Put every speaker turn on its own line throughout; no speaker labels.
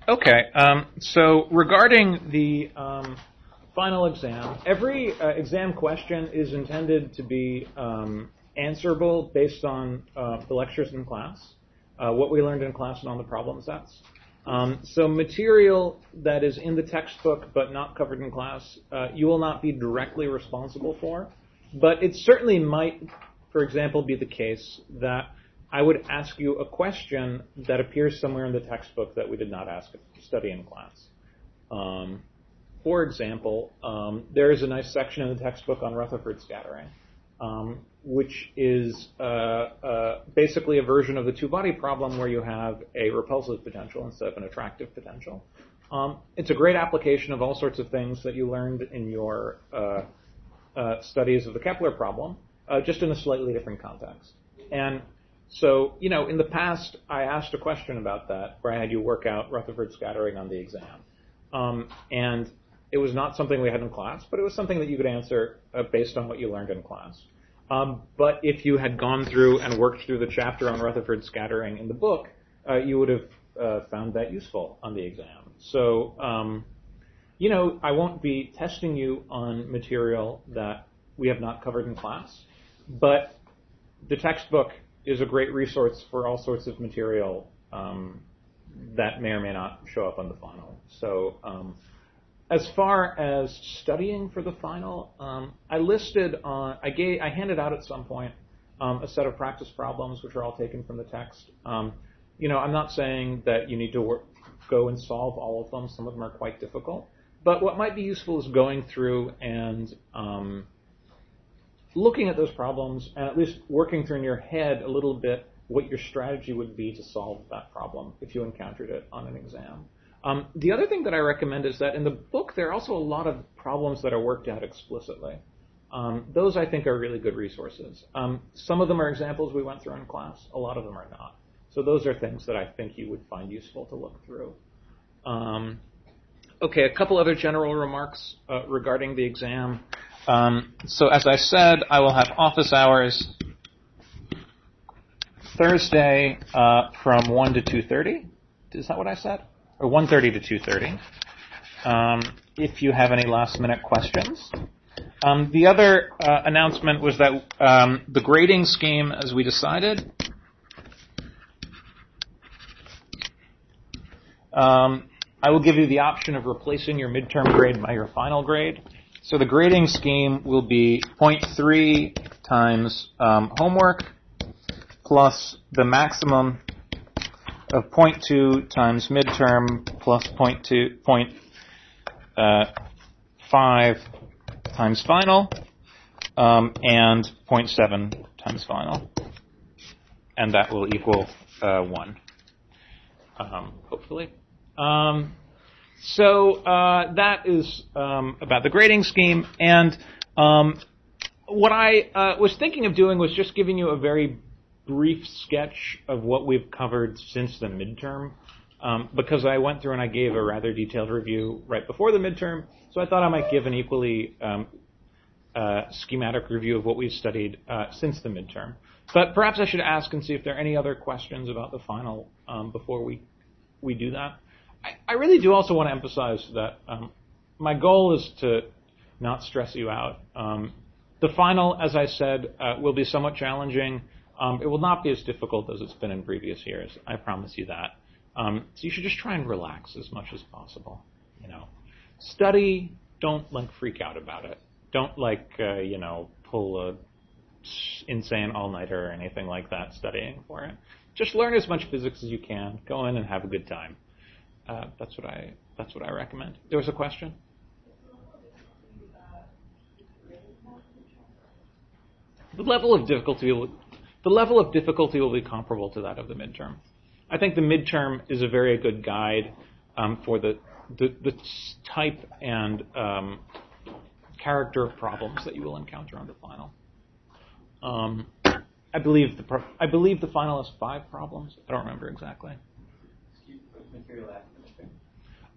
Okay, so regarding the final exam, every exam question is intended to be answerable based on the lectures in class, what we learned in class, and on the problem sets. So material that is in the textbook but not covered in class, you will not be directly responsible for, but it certainly might, for example, be the case that I would ask you a question that appears somewhere in the textbook that we did not study in class. For example, there is a nice section in the textbook on Rutherford scattering, which is basically a version of the two-body problem where you have a repulsive potential instead of an attractive potential. It's a great application of all sorts of things that you learned in your studies of the Kepler problem, just in a slightly different context. And so, in the past, I asked a question about that, where I had you work out Rutherford scattering on the exam. And it was not something we had in class, but it was something that you could answer based on what you learned in class. But if you had gone through and worked through the chapter on Rutherford scattering in the book, you would have found that useful on the exam. So, I won't be testing you on material that we have not covered in class, but the textbook is a great resource for all sorts of material that may or may not show up on the final. So as far as studying for the final, I handed out at some point a set of practice problems, which are all taken from the text. I'm not saying that you need to go and solve all of them. Some of them are quite difficult. But what might be useful is going through and looking at those problems and at least working through in your head a little bit what your strategy would be to solve that problem if you encountered it on an exam. The other thing that I recommend is that in the book there are also a lot of problems that are worked out explicitly. Those I think are really good resources. Some of them are examples we went through in class. A lot of them are not. So those are things that I think you would find useful to look through. Okay, a couple other general remarks regarding the exam. So as I said, I will have office hours Thursday from 1 to 2:30. Is that what I said? Or 1:30 to 2:30. If you have any last-minute questions. The other announcement was that the grading scheme, as we decided, I will give you the option of replacing your midterm grade by your final grade. So the grading scheme will be 0.3 times homework plus the maximum of 0.2 times midterm plus 0.5 times final and 0.7 times final. And that will equal 1, hopefully. So that is about the grading scheme, and what I was thinking of doing was just giving you a very brief sketch of what we've covered since the midterm, because I went through and I gave a rather detailed review right before the midterm, so I thought I might give an equally schematic review of what we've studied since the midterm. But perhaps I should ask and see if there are any other questions about the final before we do that. I really do also want to emphasize that my goal is to not stress you out. The final, as I said, will be somewhat challenging. It will not be as difficult as it's been in previous years. I promise you that. So you should just try and relax as much as possible. Study. Don't freak out about it. Don't pull a insane all-nighter or anything like that studying for it. Just learn as much physics as you can. Go in and have a good time. That's what I recommend. There was a question? The level of difficulty will be comparable to that of the midterm. I think the midterm is a very good guide for the type and character of problems that you will encounter on the final. I believe the final has 5 problems. I don't remember exactly.
Material after the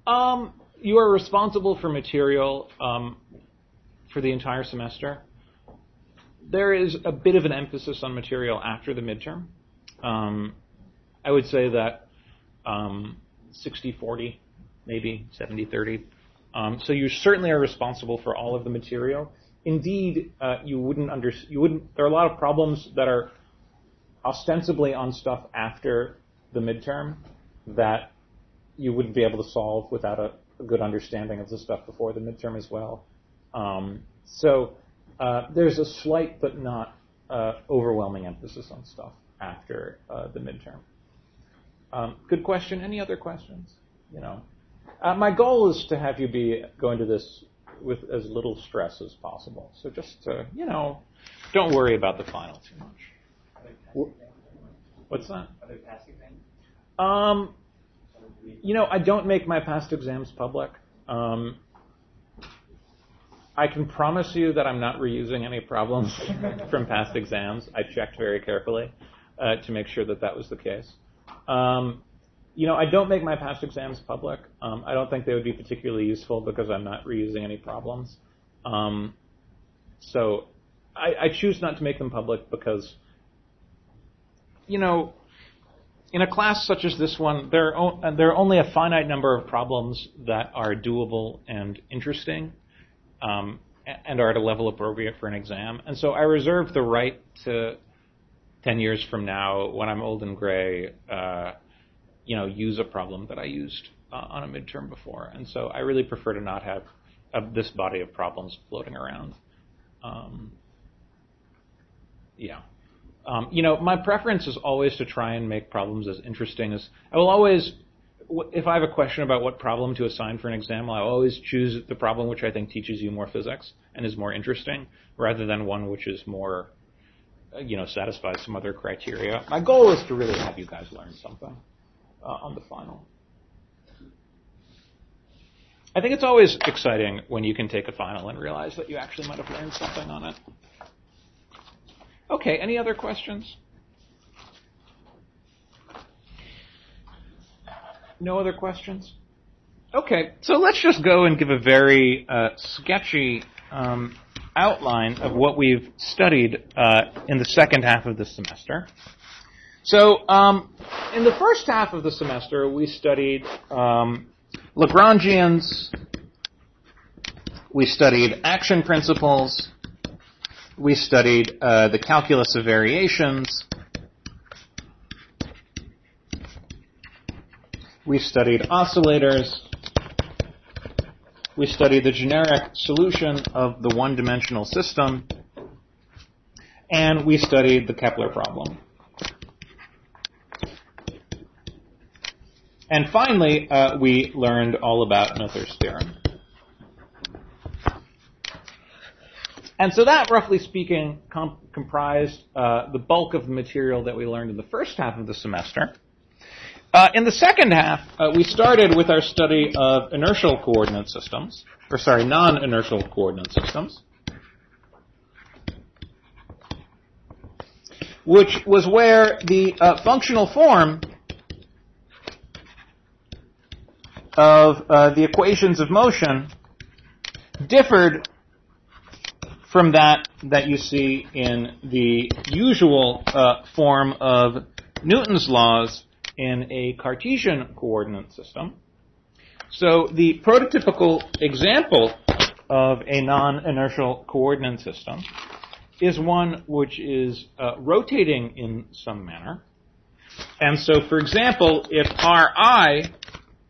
midterm?
You are responsible for material for the entire semester. There is a bit of an emphasis on material after the midterm. I would say that 60-40, maybe 70-30. So you certainly are responsible for all of the material. Indeed, there are a lot of problems that are ostensibly on stuff after the midterm that you wouldn't be able to solve without a good understanding of the stuff before the midterm as well. So there's a slight but not overwhelming emphasis on stuff after the midterm. Good question. Any other questions? My goal is to have you go into this with as little stress as possible. So just don't worry about the final too much. What's that?
Other past exams?
I don't make my past exams public. I can promise you that I'm not reusing any problems from past exams. I checked very carefully to make sure that was the case. I don't make my past exams public. I don't think they would be particularly useful because I'm not reusing any problems. So I choose not to make them public because, in a class such as this one, there are only a finite number of problems that are doable and interesting and are at a level appropriate for an exam. And so I reserve the right to 10 years from now, when I'm old and gray, use a problem that I used on a midterm before. And so I really prefer to not have this body of problems floating around. My preference is always to try and make problems as interesting as... I will always, if I have a question about what problem to assign for an exam, I'll always choose the problem which I think teaches you more physics and is more interesting, rather than one which is more, satisfies some other criteria. My goal is to really have you guys learn something on the final. I think it's always exciting when you can take a final and realize that you actually might have learned something on it. Okay, any other questions? No other questions? Okay, so let's just go and give a very sketchy outline of what we've studied in the second half of the semester. So in the first half of the semester, we studied Lagrangians, we studied action principles, we studied the calculus of variations, we studied oscillators, we studied the generic solution of the one-dimensional system, and we studied the Kepler problem. And finally, we learned all about Noether's theorem. And so that, roughly speaking, comprised the bulk of the material that we learned in the first half of the semester. In the second half, we started with our study of non-inertial coordinate systems, which was where the functional form of the equations of motion differed from that you see in the usual form of Newton's laws in a Cartesian coordinate system. So the prototypical example of a non-inertial coordinate system is one which is rotating in some manner. And so, for example, if Ri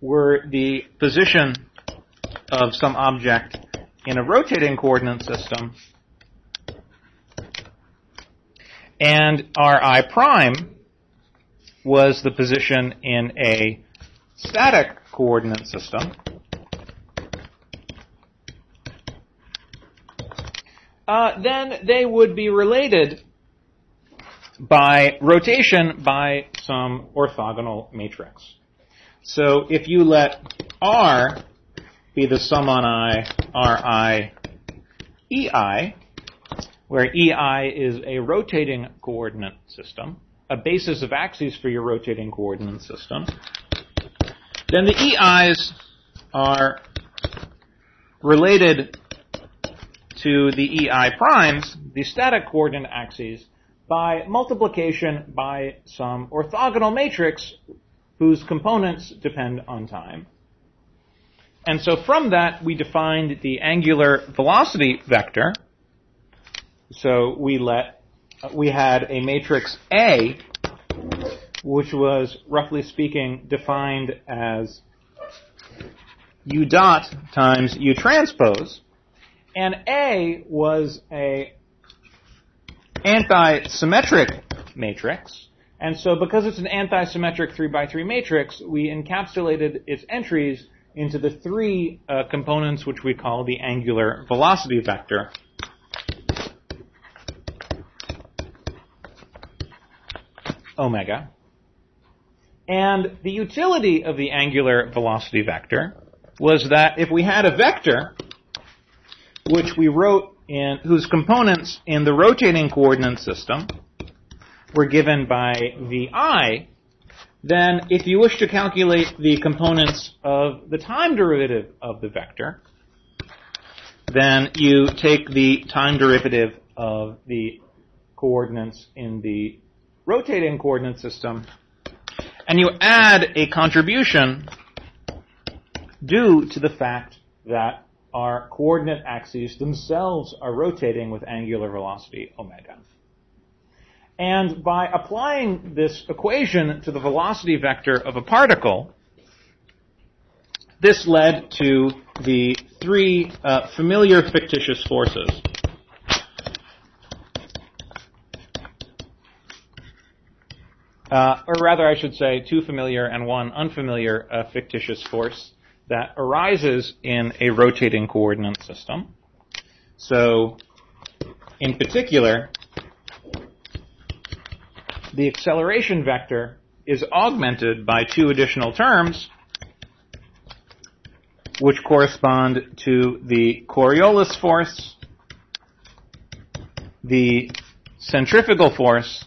were the position of some object in a rotating coordinate system, and Ri prime was the position in a static coordinate system, then they would be related by rotation by some orthogonal matrix. So if you let R be the sum on I, Ri, Ei, where Ei is a rotating coordinate system, a basis of axes for your rotating coordinate system, then the Eis are related to the Ei primes, the static coordinate axes, by multiplication by some orthogonal matrix whose components depend on time. And so from that, we defined the angular velocity vector. So we had a matrix A, which was, roughly speaking, defined as U dot times U transpose. And A was a anti-symmetric matrix. And so because it's an anti-symmetric 3x3 matrix, we encapsulated its entries into the three components which we call the angular velocity vector. Omega. And the utility of the angular velocity vector was that if we had a vector which we wrote in, whose components in the rotating coordinate system were given by vi, then if you wish to calculate the components of the time derivative of the vector, then you take the time derivative of the coordinates in the rotating coordinate system, and you add a contribution due to the fact that our coordinate axes themselves are rotating with angular velocity omega. And by applying this equation to the velocity vector of a particle, this led to the three familiar fictitious forces. Or rather, I should say, two familiar and one unfamiliar fictitious force that arises in a rotating coordinate system. So, in particular, the acceleration vector is augmented by two additional terms, which correspond to the Coriolis force, the centrifugal force,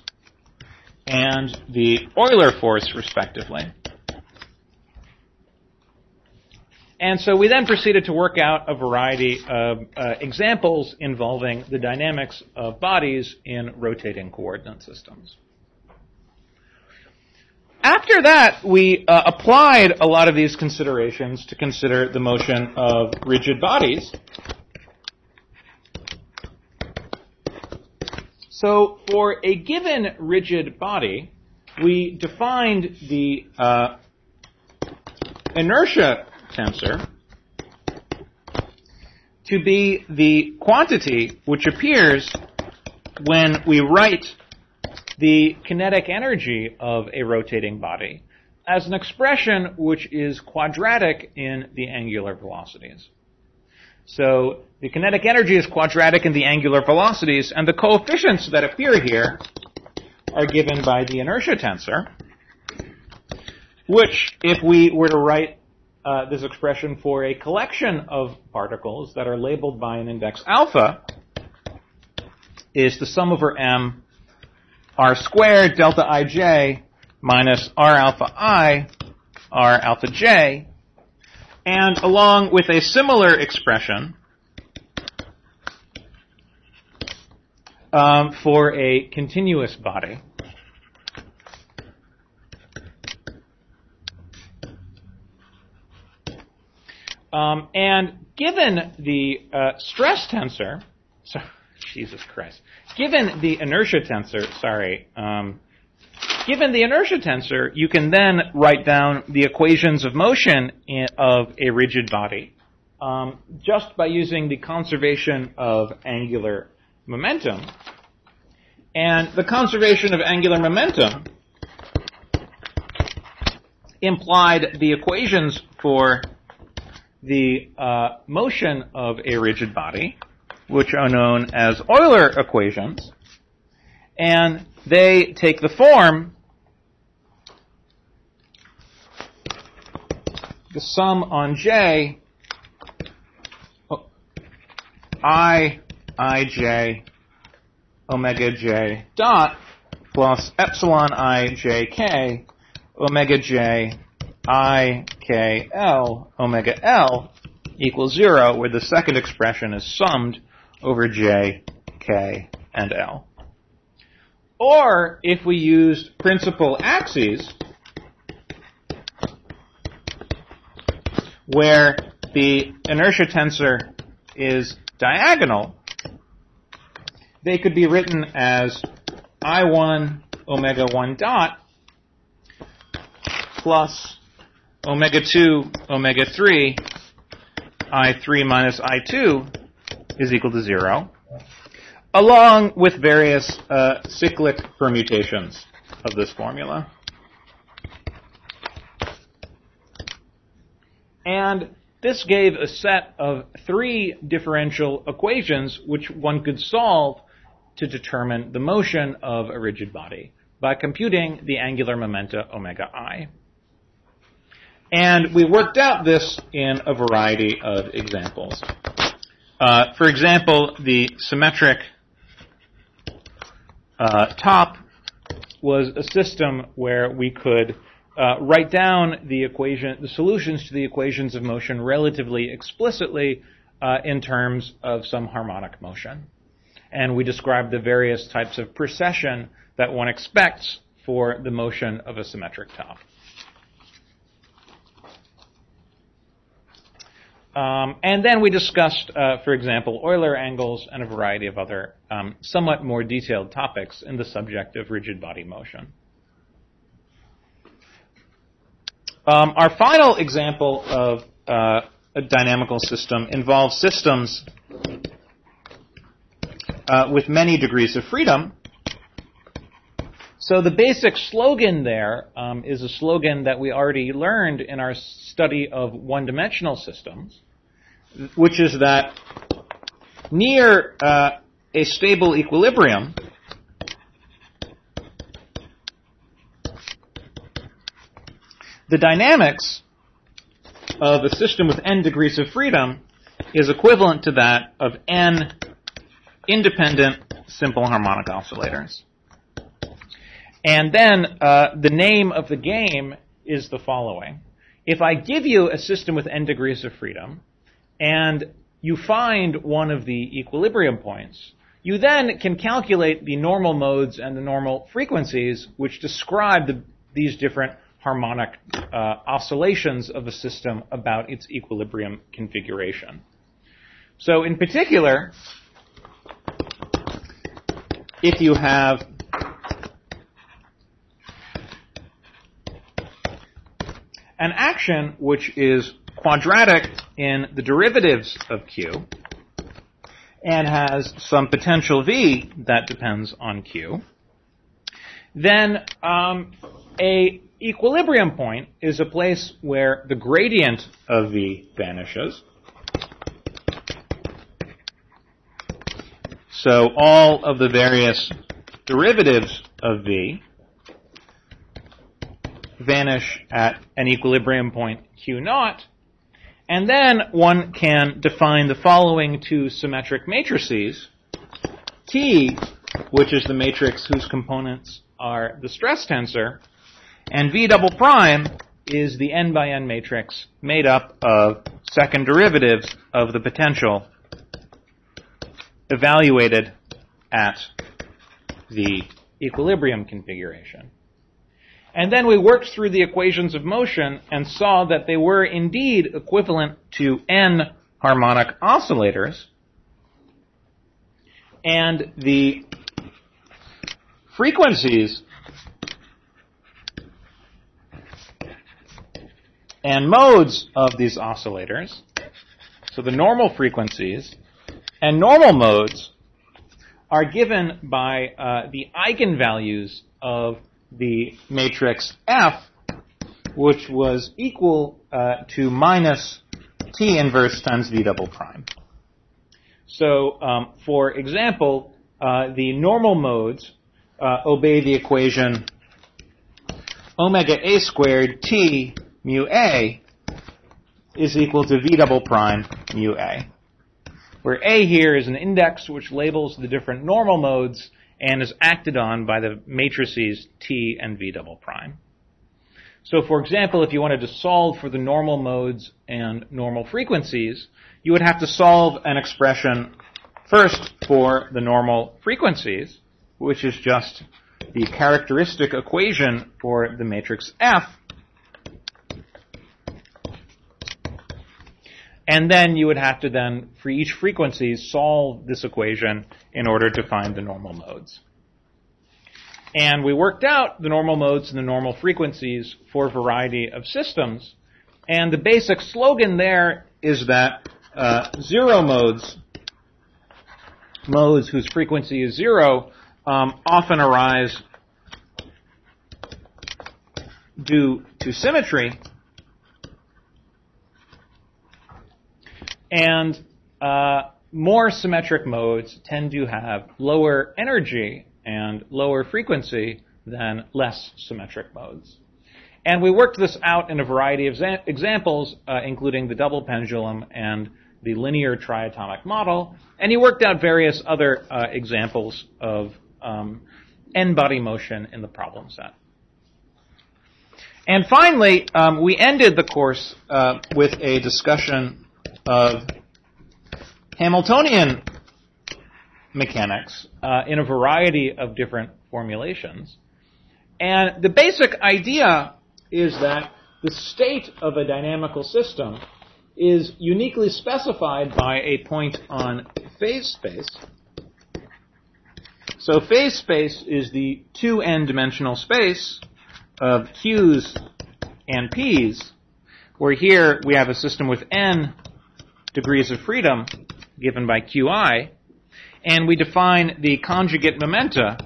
and the Euler force, respectively. And so we then proceeded to work out a variety of examples involving the dynamics of bodies in rotating coordinate systems. After that, we applied a lot of these considerations to consider the motion of rigid bodies. So for a given rigid body, we defined the inertia tensor to be the quantity which appears when we write the kinetic energy of a rotating body as an expression which is quadratic in the angular velocities. So the kinetic energy is quadratic in the angular velocities, and the coefficients that appear here are given by the inertia tensor, which, if we were to write this expression for a collection of particles that are labeled by an index alpha, is the sum over m r squared delta ij minus r alpha I r alpha j, and along with a similar expression for a continuous body. And given the stress tensor, Jesus Christ, given the inertia tensor, given the inertia tensor, you can then write down the equations of motion of a rigid body just by using the conservation of angular momentum. And the conservation of angular momentum implied the equations for the motion of a rigid body, which are known as Euler equations, and they take the form the sum on J Ij omega J dot plus epsilon I J K omega J I K L omega L equals 0, where the second expression is summed over J, K, and L. Or, if we used principal axes, where the inertia tensor is diagonal, they could be written as I1 omega 1 dot plus omega 2 omega 3 I3 minus I2 is equal to 0, along with various cyclic permutations of this formula. And this gave a set of 3 differential equations which one could solve to determine the motion of a rigid body by computing the angular momenta omega I. And we worked out this in a variety of examples. For example, the symmetric top was a system where we could write down the solutions to the equations of motion relatively explicitly in terms of some harmonic motion. And we described the various types of precession that one expects for the motion of a symmetric top. And then we discussed, for example, Euler angles and a variety of other somewhat more detailed topics in the subject of rigid body motion. Our final example of a dynamical system involves systems with many degrees of freedom. So the basic slogan there is a slogan that we already learned in our study of one-dimensional systems, which is that near a stable equilibrium, the dynamics of a system with n degrees of freedom is equivalent to that of n independent simple harmonic oscillators. And then the name of the game is the following. If I give you a system with n degrees of freedom, and you find one of the equilibrium points, you then can calculate the normal modes and the normal frequencies which describe these different harmonic oscillations of a system about its equilibrium configuration. So in particular, if you have an action which is quadratic in the derivatives of Q and has some potential V that depends on Q, then a equilibrium point is a place where the gradient of V vanishes. So all of the various derivatives of V vanish at an equilibrium point Q naught. And then one can define the following 2 symmetric matrices. T, which is the matrix whose components are the stress tensor, and V double prime is the n by n matrix made up of second derivatives of the potential evaluated at the equilibrium configuration. And then we worked through the equations of motion and saw that they were indeed equivalent to n harmonic oscillators. And the frequencies and modes of these oscillators, so the normal frequencies and normal modes, are given by the eigenvalues of the matrix F, which was equal to minus T inverse times V double prime. So, for example, the normal modes obey the equation omega A squared T mu A is equal to V double prime mu A, where A here is an index which labels the different normal modes and is acted on by the matrices T and V double prime. So, for example, if you wanted to solve for the normal modes and normal frequencies, you would have to solve an expression first for the normal frequencies, which is just the characteristic equation for the matrix F, And then you would have to then, for each frequency, solve this equation in order to find the normal modes. And we worked out the normal modes and the normal frequencies for a variety of systems. And the basic slogan there is that zero modes whose frequency is zero, often arise due to symmetry. And more symmetric modes tend to have lower energy and lower frequency than less symmetric modes. And we worked this out in a variety of examples, including the double pendulum and the linear triatomic model. And he worked out various other examples of n-body motion in the problem set. And finally, we ended the course with a discussion of Hamiltonian mechanics in a variety of different formulations. And the basic idea is that the state of a dynamical system is uniquely specified by a point on phase space. So phase space is the 2n-dimensional space of q's and p's, where here we have a system with n degrees of freedom given by qi, and we define the conjugate momenta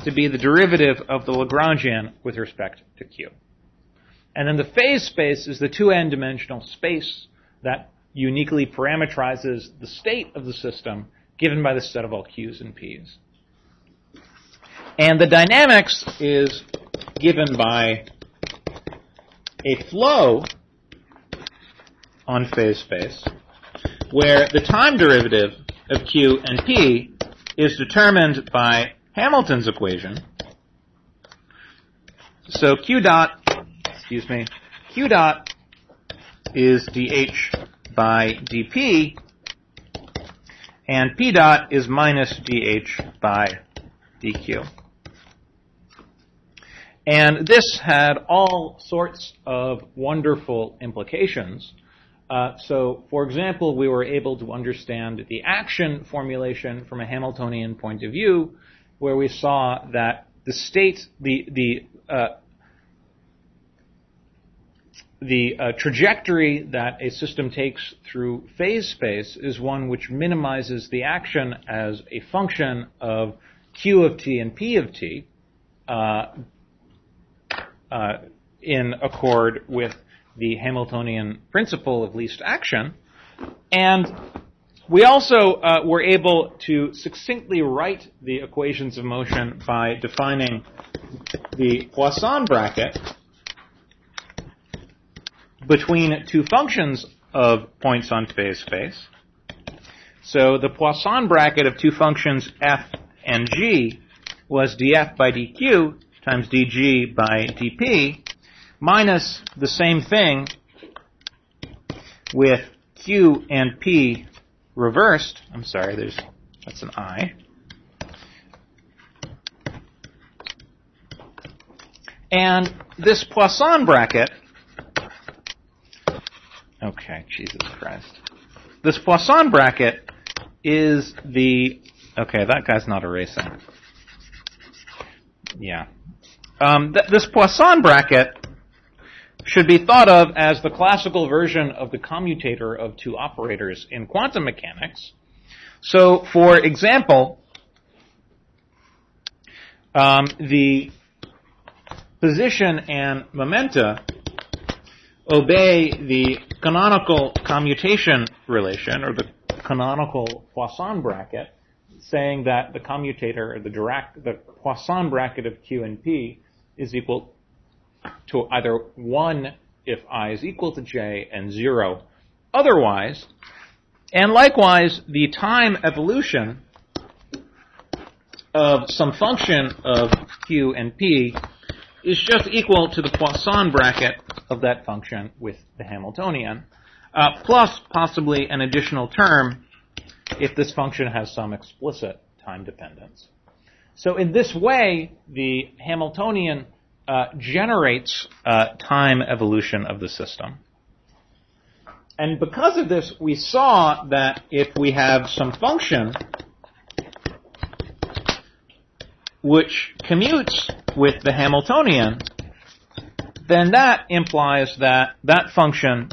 to be the derivative of the Lagrangian with respect to q. And then the phase space is the 2n-dimensional space that uniquely parameterizes the state of the system given by the set of all q's and p's. And the dynamics is given by a flow on phase space where the time derivative of q and p is determined by Hamilton's equation. So q dot is dh by dp, and p dot is minus dh by dq. And this had all sorts of wonderful implications. So, for example, we were able to understand the action formulation from a Hamiltonian point of view, where we saw that the state, the trajectory that a system takes through phase space is one which minimizes the action as a function of q of t and p of t in accord with the Hamiltonian principle of least action. And we also were able to succinctly write the equations of motion by defining the Poisson bracket between two functions of points on phase space. So the Poisson bracket of two functions f and g was df by dq times dg by dp, minus the same thing with q and p reversed. I'm sorry, that's an I. And this Poisson bracket, okay, Jesus Christ. This Poisson bracket is the, okay, that guy's not erasing. Yeah. This Poisson bracket should be thought of as the classical version of the commutator of two operators in quantum mechanics. So, for example, the position and momenta obey the canonical commutation relation, or the canonical Poisson bracket, saying that the commutator, or the Poisson bracket of q and p is equal to either 1 if I is equal to j and 0 otherwise. And likewise, the time evolution of some function of q and p is just equal to the Poisson bracket of that function with the Hamiltonian, plus possibly an additional term if this function has some explicit time dependence. So in this way, the Hamiltonian generates time evolution of the system. And because of this, we saw that if we have some function which commutes with the Hamiltonian, then that implies that that function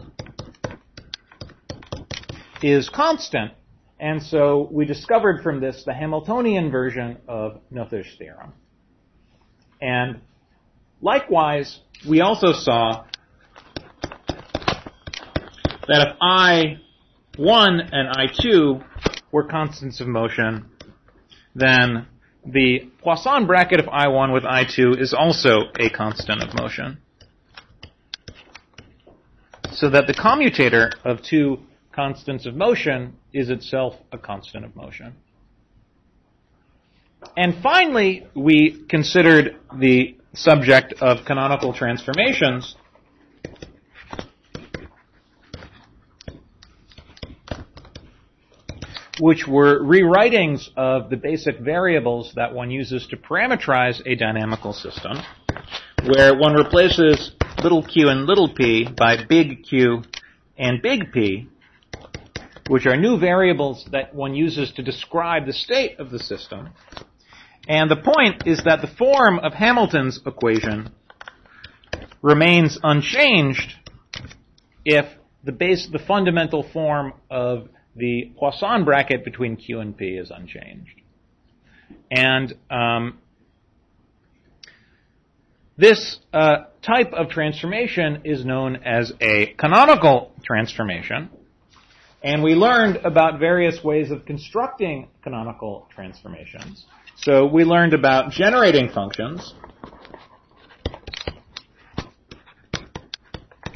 is constant. And so we discovered from this the Hamiltonian version of Noether's theorem. And likewise, we also saw that if I1 and I2 were constants of motion, then the Poisson bracket of I1 with I2 is also a constant of motion. So that the commutator of two constants of motion is itself a constant of motion. And finally, we considered the subject of canonical transformations, which were rewritings of the basic variables that one uses to parameterize a dynamical system, where one replaces little q and little p by big Q and big P, which are new variables that one uses to describe the state of the system. And the point is that the form of Hamilton's equation remains unchanged if the fundamental form of the Poisson bracket between Q and P is unchanged. And this type of transformation is known as a canonical transformation. And we learned about various ways of constructing canonical transformations. So we learned about generating functions,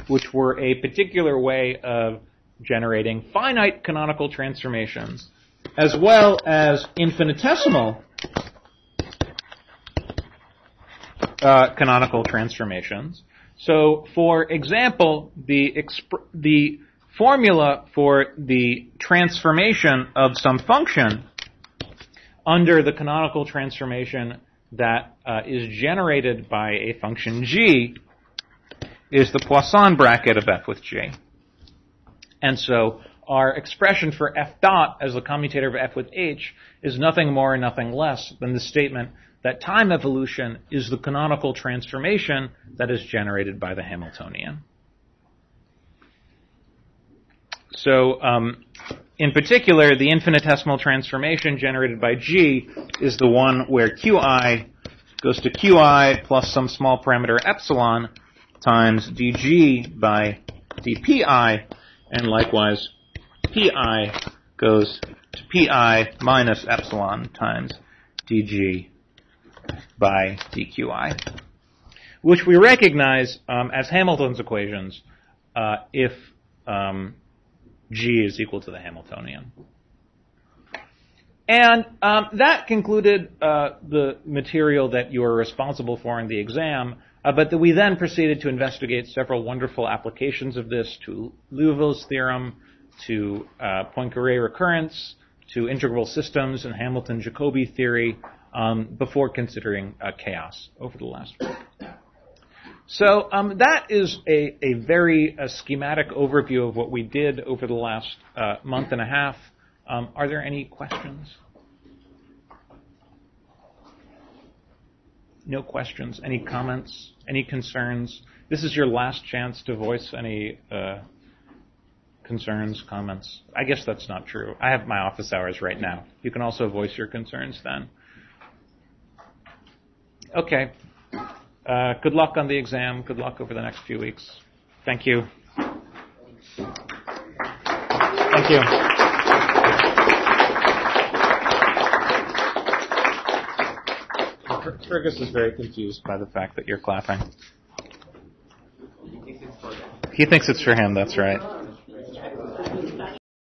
which were a particular way of generating finite canonical transformations, as well as infinitesimal canonical transformations. So, for example, the formula for the transformation of some function under the canonical transformation that is generated by a function g is the Poisson bracket of f with g. And so our expression for f dot as the commutator of f with h is nothing more and nothing less than the statement that time evolution is the canonical transformation that is generated by the Hamiltonian. So, in particular, the infinitesimal transformation generated by G is the one where Qi goes to Qi plus some small parameter epsilon times dG by dPi, and likewise Pi goes to Pi minus epsilon times dG by dQi, which we recognize as Hamilton's equations if G is equal to the Hamiltonian. And that concluded the material that you are responsible for in the exam, but that we then proceeded to investigate several wonderful applications of this to Liouville's theorem, to Poincaré recurrence, to integral systems and Hamilton-Jacobi theory, before considering chaos over the last week. So that is a very schematic overview of what we did over the last month and a half. Are there any questions? No questions? Any comments? Any concerns? This is your last chance to voice any concerns, comments. I guess that's not true. I have my office hours right now. You can also voice your concerns then. Okay. Good luck on the exam. Good luck over the next few weeks. Thank you. Thank you. Fergus is very confused by the fact that you're clapping. He thinks it's for him, that's right.